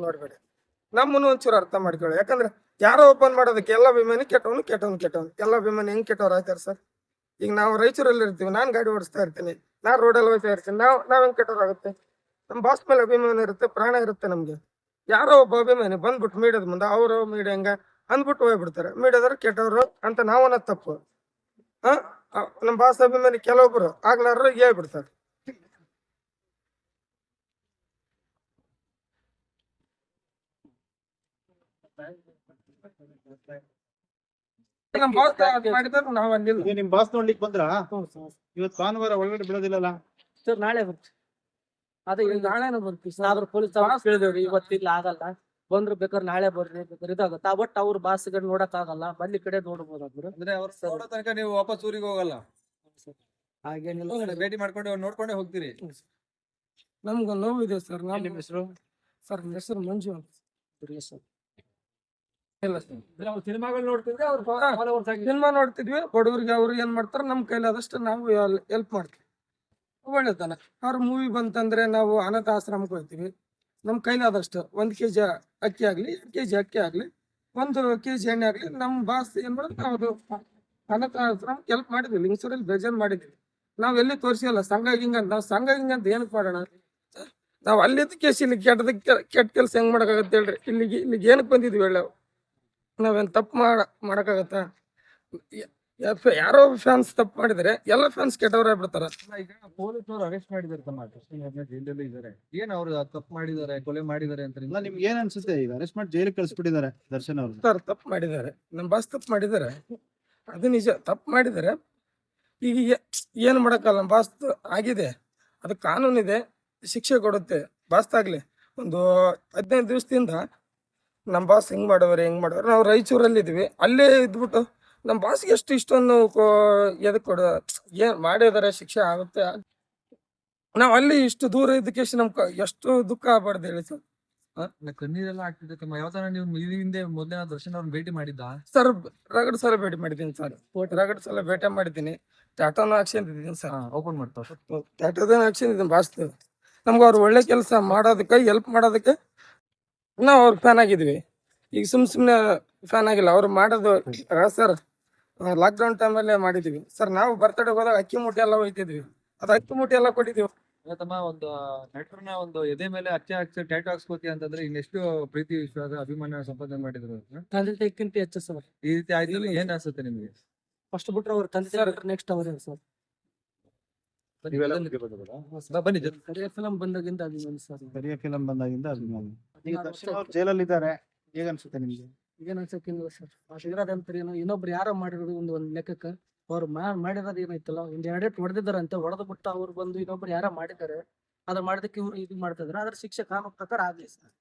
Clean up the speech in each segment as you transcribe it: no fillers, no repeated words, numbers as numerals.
ನೋಡ್ಬೇಡಿ, ನಮ್ಮನ್ನು ಒಂಚೂರು ಅರ್ಥ ಮಾಡ್ಕೊಳ್ಳಿ. ಯಾಕಂದ್ರೆ ಯಾರೋ ಓಪನ್ ಮಾಡೋದಕ್ಕೆ ಎಲ್ಲ ಅಭಿಮಾನಿ ಕೆಟ್ಟವನು ಎಲ್ಲ ಅಭಿಮಾನಿ ಹೆಂಗ್ ಕೆಟ್ಟವ್ರು ಆಯ್ತಾರ ಸರ್? ಈಗ ನಾವು ರಾಯಚೂರಲ್ಲಿ ಇರ್ತೀವಿ, ನಾನ್ ಗಾಡಿ ಓಡಿಸ್ತಾ ಇರ್ತೀನಿ, ನಾನ್ ರೋಡಲ್ಲಿ ಹೋಗ್ತಾ ಇರ್ತೀನಿ, ನಾವ್ ಹೆಂಗ್ ಕೆಟ್ಟವ್ರಾಗುತ್ತೆ? ನಮ್ ಬಾಸ್ ಮೇಲೆ ಅಭಿಮಾನ ಇರುತ್ತೆ, ಪ್ರಾಣ ಇರುತ್ತೆ ನಮ್ಗೆ. ಯಾರೋ ಒಬ್ಬ ಅಭಿಮಾನಿ ಬಂದ್ಬಿಟ್ಟು ಮೀಡಿಯಾದ ಮುಂದೆ ಅವರು ಮೀಡಿಯಾ ಹಂಗ ಅಂದ್ಬಿಟ್ಟು ಹೋಗ್ಬಿಡ್ತಾರೆ, ಮೀಡಿಯಾದವ್ರು ಕೆಟ್ಟವ್ರು ಅಂತ ನಾವನ್ನ ತಪ್ಪು. ನಮ್ ಬಾಸ್ ಅಭಿಮಾನಿ ಕೆಲವೊಬ್ರು ಆಗ್ಲಾರ ಹೇಳ್ಬಿಡ್ತಾರೆ. ನಮ್ ಬಾಸ್ ಮಾಡಿದ್ರೆ ನಾವ್ ಅಂದಿಲ್ಲ. ನಿಮ್ ಬಾಸ್ ನೋಡ್ಲಿಕ್ಕೆ ಬಂದ್ರ? ಇವತ್ತು ಭಾನುವಾರ ಒಳಗಡೆ ಬಿಡೋದಿಲ್ಲಲ್ಲ ಸರ್? ನಾಳೆ ಬರ್ತೀವಿ, ಅದೇ ನಾಳೆನೂ ಬರ್ತೀವಿ ಸರ್. ಆದ್ರೆ ಪೊಲೀಸ್ ಕೇಳಿದೇವ್ರಿ, ಇವತ್ತಿಲ್ಲ ಆಗಲ್ಲ, ಬಂದ್ರು ಬೇಕಾದ್ರೆ ನಾಳೆ ಬರ್ರಿ, ಬೇಕಾದ್ರೆ ಇದಾಗತ್ತ. ಬಟ್ ಅವ್ರ ಬಾಸ್ಗಳು ನೋಡಕ್ ಆಗಲ್ಲ, ಬಂದಿ ಕಡೆ ನೋಡ್ಬೋದಾದ್ರು. ಅಂದ್ರೆ ಅವ್ರು ನೋಡೋ ತನಕ ನೀವು ವಾಪಸ್ ಊರಿಗೆ ಹೋಗಲ್ಲ? ಹಾಗೇನಿಲ್ಲ, ಭೇಟಿ ಮಾಡ್ಕೊಂಡು ನೋಡ್ಕೊಂಡೇ ಹೋಗ್ತೀರಿ? ನಮ್ಗ ನೋವಿದೆ ಸರ್. ನಿಮ್ಮ ಹೆಸರು? ಸರ್ ನಮ್ಮ ಹೆಸರು ಮಂಜು ಅಂತ. ಸರ್ ಇಲ್ಲ ಸರ್, ಸಿನಿಮಾಗಳು ನೋಡ್ತಿದ್ರೆ ಸಿನಿಮಾ ನೋಡ್ತಿದ್ವಿ, ಬಡವ್ರಿಗೆ ಅವ್ರು ಏನ್ ಮಾಡ್ತಾರ ನಮ್ ಕೈಲಾದಷ್ಟು ನಾವು ಹೆಲ್ಪ್ ಮಾಡ್ತೀವಿ. ಒಳ್ಳೆತನ. ಅವ್ರ ಮೂವಿ ಬಂತಂದ್ರೆ ನಾವು ಅನಾಥ ಆಶ್ರಮಕ್ಕೆ ಹೋಗ್ತೀವಿ. ನಮ್ ಕೈಲಾದಷ್ಟು 1 kg ಅಕ್ಕಿ ಆಗ್ಲಿ, 2 kg ಅಕ್ಕಿ ಆಗ್ಲಿ, 1 kg ಎಣ್ಣೆ ಆಗ್ಲಿ, ನಮ್ ಬಾಸ್ ಏನ್ ಮಾಡೋದು ನಾವು ಅನಾಥ ಆಶ್ರಮಕ್ಕೆ ಹೆಲ್ಪ್ ಮಾಡಿದ್ವಿ. ಲಿಂಗಸೂರಲ್ಲಿ ಬೇಜಾನ್ ಮಾಡಿದ್ವಿ. ನಾವ್ ಎಲ್ಲಿ ತೋರಿಸಿಲ್ಲ ಸಂಘ ಹಿಂಗಂತ. ನಾವು ಸಂಘ ಹಿಂಗಂತ ಏನಕ್ಕೆ ಮಾಡೋಣ? ನಾವ್ ಅಲ್ಲಿದ್ದ ಕೇಸ್ ಇಲ್ಲಿ ಕೆಟ್ಟ ಕೆಲಸ ಹೆಂಗ್ ಮಾಡಕ್ಕಾಗತ್ತೆ ಹೇಳ್ರಿ? ಇಲ್ಲಿಗೆ ಏನಕ್ಕೆ ಬಂದಿದ್ವಿ ಹೇಳ? ನಾವೇನ್ ತಪ್ಪು ಮಾಡಕ್ಕಾಗತ್ತ? ಯಾರೋ ಫ್ಯಾನ್ಸ್ ತಪ್ಪು ಮಾಡಿದ್ರೆ ಎಲ್ಲ ಫ್ಯಾನ್ಸ್ ಕೆಟ್ಟವ್ರಾಗ್ಬಿಡ್ತಾರ. ಈಗ ಪೊಲೀಸರು ಅರೆಸ್ಟ್ ಮಾಡಿದಾರೆ, ತಮ್ಮ ಜೈಲಲ್ಲಿ ಇದಾರೆ. ಏನ್ ಅವ್ರು ತಪ್ಪು ಮಾಡಿದಾರೆ, ಕೊಲೆ ಮಾಡಿದಾರೆ ಅಂತ ನಿಮ್ಗೆ ಏನ್ ಅನ್ಸುತ್ತೆ? ಈಗ ಅರೆಸ್ಟ್ ಮಾಡಿ ಜೈಲಿಗೆ ಕಳ್ಸಿಬಿಟ್ಟಿದ್ದಾರೆ ದರ್ಶನ್ ಅವ್ರು. ಸರ್ ತಪ್ಪು ಮಾಡಿದ್ದಾರೆ, ನಮ್ ಬಾಸ್ ತಪ್ಪು ಮಾಡಿದ್ದಾರೆ, ಅದು ನಿಜ. ತಪ್ಪು ಮಾಡಿದ್ದಾರೆ. ಈಗ ಏನ್ ಮಾಡಕ್ಕಲ್ಲ, ನಮ್ ಬಾಸ್ ಆಗಿದೆ, ಅದು ಕಾನೂನಿದೆ, ಶಿಕ್ಷೆ ಕೊಡುತ್ತೆ. ಬಾಸ್ ಆಗ್ಲಿ ಒಂದು 15 ದಿವಸದಿಂದ ನಮ್ ಬಾಸ್ ಹೆಂಗ್ ಮಾಡೋರು ನಾವು ರಾಯಚೂರಲ್ಲಿ ಇದ್ವಿ, ಅಲ್ಲೇ ಇದ್ಬಿಟ್ಟು ನಮ್ ಬಾಸ್ಗೆ ಎಷ್ಟು ಇಷ್ಟೊಂದು ಎದಕ್ ಕೊಡ ಏನ್ ಮಾಡಿದಾರೆ, ಶಿಕ್ಷೆ ಆಗುತ್ತೆ. ನಾವ್ ಅಲ್ಲಿ ಇಷ್ಟು ದೂರ ಇದ್ದಕ್ಕೆ ನಮ್ ಎಷ್ಟು ದುಃಖ ಆಗ್ಬಾರ್ದು ಹೇಳಿ ಸರ್? ಕಣ್ಣೀರೆಲ್ಲ ಆಗ್ತಿದೆ ತಮ್ಮ. ಯಾವತ್ತಾರ ನೀವು ಈ ಹಿಂದೆ ಮೊದಲೇ ದರ್ಶನ್ ಅವ್ರನ್ನ ಭೇಟಿ ಮಾಡಿದ್ದ? ಸರ್ ರಗಡ್ ಸಲ ಭೇಟಿ ಮಾಡಿದ್ದೀನಿ ಸರ್, ರಗಡ್ ಸಲ ಭೇಟಿ ಮಾಡಿದ್ದೀನಿ. ಟಾಟಾನು ಹಾಕ್ಸಿದ್ದೀನಿ ಸರ್, ಓಪನ್ ಮಾಡ್ತಾವ ಟಾಟಾದನ್ನು ಹಾಕ್ಸಿದ್ದೀನಿ. ಬಾಸ್ ನಮ್ಗೆ ಅವ್ರು ಒಳ್ಳೆ ಕೆಲಸ ಮಾಡೋದಕ್ಕೆ ಹೆಲ್ಪ್ ಮಾಡೋದಕ್ಕೆ ನಾವು ಅವ್ರ ಫ್ಯಾನ್ ಆಗಿದ್ವಿ. ಈಗ ಸುಮ್ನೆ ಫ್ಯಾನ್ ಆಗಿಲ್ಲ. ಅವ್ರು ಮಾಡೋದು ಸರ್ ಲಾಕ್ಡೌನ್ ಟೈಮಲ್ಲೇ ಮಾಡಿದ್ವಿ ಸರ್. ನಾವು ಬರ್ತಡೇ ಹೋದಾಗ ಅಕ್ಕಿ ಮೂಟೆ ಎಲ್ಲ ಹೋಯ್ತಿದ್ವಿ, ಅದು ಅಕ್ಕಿ ಮೂಟೆ ಎಲ್ಲ ಕೊಟ್ಟಿದ್ದೀವಿ. ತಮ್ಮ ಒಂದು ನಟರನ್ನ ಒಂದು ಎದೆ ಮೇಲೆ ಅಚ್ಚೆ ಹಾಕ್ಸಿ ಟ್ಯಾಟೂ ಹಾಕ್ಸ್ಕೋತಿ ಅಂತಂದ್ರೆ ಇನ್ನೆಷ್ಟು ಪ್ರೀತಿ, ವಿಶ್ವಾಸ, ಅಭಿಮಾನ ಸಂಪಾದನೆ ಮಾಡಿದ್ರು. ತಂದೆ ತಾಯಿಕ್ಕಿಂತ ಹೆಚ್ಚು ಸರ್. ಈ ರೀತಿ ಆಯ್ತು ಏನ್ ಅನ್ಸುತ್ತೆ ನಿಮ್ಗೆ? ಫಸ್ಟ್ ಬಿಟ್ರೆ ಅವ್ರ ತಂದೆ ತಾಯಿ ನೆಕ್ಸ್ಟ್ ಅವರೇ ಸರ್. ಬನ್ನಿ ಕರಿಯ ಫಿಲಂ ಬಂದಾಗಿಂದ ಅಭಿಮಾನಿ ಸರ್. ಕರಿಯ ಫಿಲಂ ಬಂದಾಗಿಂದ ಅಭಿಮಾನಿ. ಈಗ ದರ್ಶನ್ ಅವ್ರು ಜೈಲಲ್ಲಿ ಇದ್ದಾರೆ, ಹೇಗ ಅನ್ಸುತ್ತೆ ನಿಮ್ಗೆ? ಏನ್ ಅನ್ಸಕ್ಕಿಲ್ಲ ಸರ್. ಇರೋದಂತ ಇನ್ನೊಬ್ರು ಯಾರೋ ಮಾಡಿರೋದು ಒಂದ್ ಲೆಕ್ಕಕ್ಕೆ ಅವ್ರು ಮಾಡಿರೋದು ಏನೈತಲ್ಲ, ಒಂದ್ 2 ಹೊಡೆದಿದ್ದಾರಂತೆ, ಹೊಡೆದ್ ಬಿಟ್ಟು ಅವ್ರು ಬಂದು ಇನ್ನೊಬ್ರು ಯಾರೋ ಮಾಡಿದ್ದಾರೆ, ಅದ್ರ ಮಾಡೋದಕ್ಕೆ ಇವ್ರು ಇದು ಮಾಡ್ತಿದ್ರು. ಅದ್ರ ಶಿಕ್ಷೆ ಕಾನೂನು ಪ್ರಕಾರ ಆಗ್ಲಿ ಸರ್.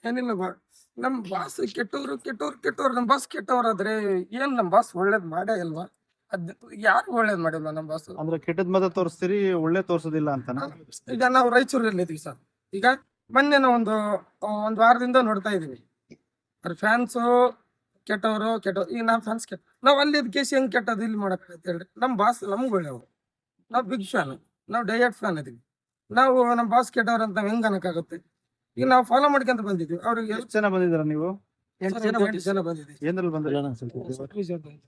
ಏನಿಲ್ಲ ನಮ್ ಬಾಸ್ ಕೆಟ್ಟವ್ರು ನಮ್ ಬಾಸ್ ಕೆಟ್ಟವ್ರಾದ್ರೆ ಏನ್ ನಮ್ ಬಾಸ್ ಒಳ್ಳೇದ್ ಮಾಡೇ ಇಲ್ವಾ? ಅದ್ ಯಾರು ಒಳ್ಳೇದ್ ಮಾಡಿಲ್ಲ ನಮ್ ಬಾಸ್. ಅಂದ್ರೆ ಕೆಟ್ಟದ್ ಮಾತ್ರ ತೋರಿಸ್ತೀರಿ, ಒಳ್ಳೆ ತೋರ್ಸೋದಿಲ್ಲ ಅಂತನಾ? ಈಗ ನಾವು ರಾಯಚೂರಲ್ಲಿ ಇದೀವಿ ಸರ್. ಈಗ ಮೊನ್ನೆ ಒಂದ್ ವಾರದಿಂದ ನೋಡ್ತಾ ಇದೀವಿ, ಅವ್ರ ಫ್ಯಾನ್ಸು ಕೆಟ್ಟವ್ರು. ಈಗ ನಾವ್ ಫ್ಯಾನ್ಸ್ ನಾವ್ ಅಲ್ಲಿ ಕೇಸಿ ಹೆಂಗ್ ಕೆಟ್ಟದ್ ಇಲ್ಲಿ ಮಾಡಕ್ ಹೇಳ್ರಿ? ನಮ್ ಬಾಸ್ ನಮ್ಗೆ ಒಳ್ಳೆಯವ್ರು, ನಾವ್ ಬಿಗ್ ಫ್ಯಾನ್, ನಾವ್ ಡೈರೆಕ್ಟ್ ಫ್ಯಾನ್ ಇದೀವಿ. ನಾವು ನಮ್ ಬಾಸ್ ಕೆಟ್ಟವ್ರ ಅಂತ ಹೆಂಗ್ ಅನ್ನಕ್ಕಾಗುತ್ತೆ? ಈಗ ನಾವು ಫಾಲೋ ಮಾಡ್ಕೊಂತ ಬಂದಿದ್ವಿ. ಅವ್ರಿಗೆ ಎಷ್ಟು ಜನ ಬಂದಿದ್ದೀರಾ ನೀವು? 8 ಜನ ಬಂದಿದ್ದೀವಿ. ಏನ್ರಲ್ಲಿ ಬಂದಿಲ್ಲ ಅನ್ಸುತ್ತೆ.